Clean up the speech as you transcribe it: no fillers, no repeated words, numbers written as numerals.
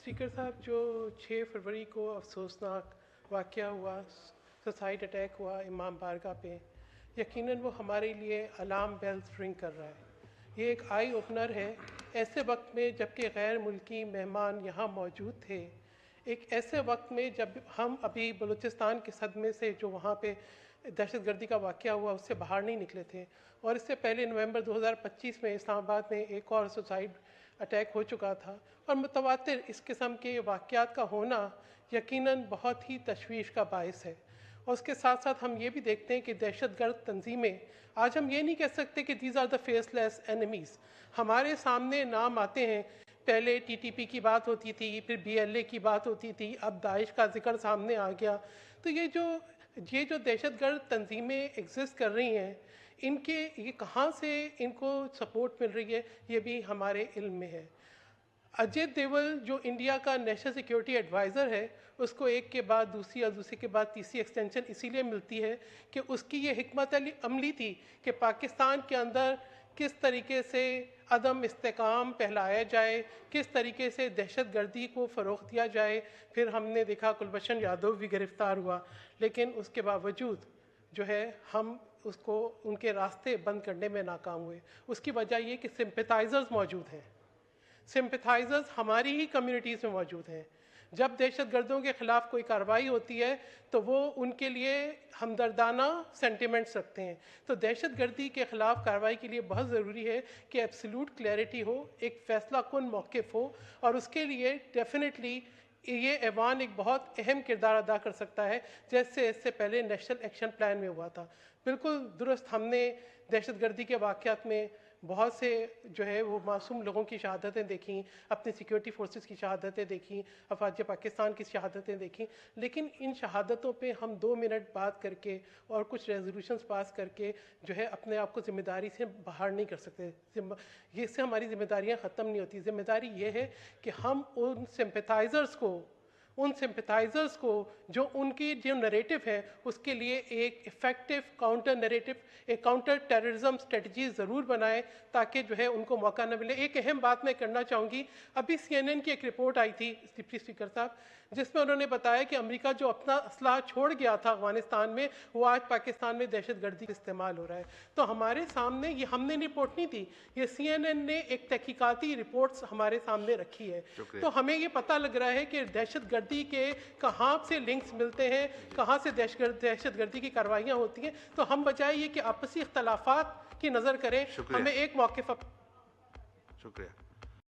Speaker साहब, जो 6 फरवरी को अफसोसनाक वाक़या हुआ, सुसाइड अटैक हुआ इमाम बारगाह पे, यकीनन वो हमारे लिए अलार्म बेल्स रिंग कर रहा है। ये एक आई ओपनर है ऐसे वक्त में जबकि गैर मुल्की मेहमान यहाँ मौजूद थे, एक ऐसे वक्त में जब हम अभी बलूचिस्तान के सदमे से जो वहाँ पे दहशतगर्दी का वाक़या हुआ उससे बाहर नहीं निकले थे। और इससे पहले नवंबर 2025 में इस्लामाबाद में एक और सुसाइड अटैक हो चुका था। और मुतवातिर इस किस्म के वाक़यात का होना यकीनन बहुत ही तशवीश का बायस है। और उसके साथ साथ हम ये भी देखते हैं कि दहशतगर्द तंजीमें, आज हम ये नहीं कह सकते कि these are the faceless enemies. हमारे सामने नाम आते हैं, पहले टीटीपी की बात होती थी, फिर बीएलए की बात होती थी, अब दाइश का जिक्र सामने आ गया। तो ये जो दहशतगर्द तंजीमें एग्जिस्ट कर रही हैं, ये कहाँ से इनको सपोर्ट मिल रही है, ये भी हमारे इल्म में है। अजय देवल जो इंडिया का नेशनल सिक्योरिटी एडवाइज़र है, उसको एक के बाद दूसरी और दूसरे के बाद तीसरी एक्सटेंशन इसीलिए मिलती है कि उसकी ये हिकमत अमली थी कि पाकिस्तान के अंदर किस तरीके से अदम इस्तेकाम फैलाया जाए, किस तरीके से दहशतगर्दी को फ़रोग़ दिया जाए। फिर हमने देखा कुलभूषण यादव भी गिरफ़्तार हुआ, लेकिन उसके बावजूद जो है हम उसको उनके रास्ते बंद करने में नाकाम हुए। उसकी वजह ये कि सिंपैथाइज़र्स मौजूद हैं, सिंपैथाइज़र्स हमारी ही कम्युनिटीज़ में मौजूद हैं। जब दहशतगर्दों के ख़िलाफ़ कोई कार्रवाई होती है तो वो उनके लिए हमदर्दाना सेंटिमेंट्स रखते हैं। तो दहशतगर्दी के ख़िलाफ़ कार्रवाई के लिए बहुत ज़रूरी है कि एब्सोल्यूट क्लैरिटी हो, एक फ़ैसला कुन मौक़िफ़ हो, और उसके लिए डेफिनेटली ये ऐवान एक बहुत अहम किरदार अदा कर सकता है, जैसे इससे पहले नेशनल एक्शन प्लान में हुआ था। बिल्कुल दुरुस्त, हमने दहशतगर्दी के वाक़यात में बहुत से जो है वो मासूम लोगों की शहादतें देखी, अपनी सिक्योरिटी फोर्सेस की शहादतें देखी, अफवाज पाकिस्तान की शहादतें देखी, लेकिन इन शहादतों पे हम 2 मिनट बात करके और कुछ रेजोल्यूशंस पास करके जो है अपने आप को ज़िम्मेदारी से बाहर नहीं कर सकते। इससे हमारी ज़िम्मेदारियाँ ख़त्म नहीं होती। ज़िम्मेदारी ये है कि हम उन सिंपैथाइज़र्स को जो उनकी जो नैरेटिव है उसके लिए एक इफ़ेक्टिव काउंटर नैरेटिव, एक काउंटर टेररिज्म स्ट्रेटजी ज़रूर बनाए ताकि जो है उनको मौका न मिले। एक अहम बात मैं करना चाहूँगी, अभी CNN की एक रिपोर्ट आई थी डिप्टी स्पीकर साहब, जिसमें उन्होंने बताया कि अमेरिका जो अपना असला छोड़ गया था अफगानिस्तान में, वो आज पाकिस्तान में दहशतगर्दी का इस्तेमाल हो रहा है। तो हमारे सामने ये हमने रिपोर्ट नहीं दी, ये CNN ने एक तहकीकाती रिपोर्ट्स हमारे सामने रखी है। तो हमें ये पता लग रहा है कि दहशतगर्दी के कहाँ से लिंक्स मिलते हैं, कहाँ से दहशतगर्दी की कार्रवाइयाँ होती हैं। तो हम बजाय ये कि आपसी इख्तलाफात की नज़र करें, हमें एक मौक़िफ़। शुक्रिया।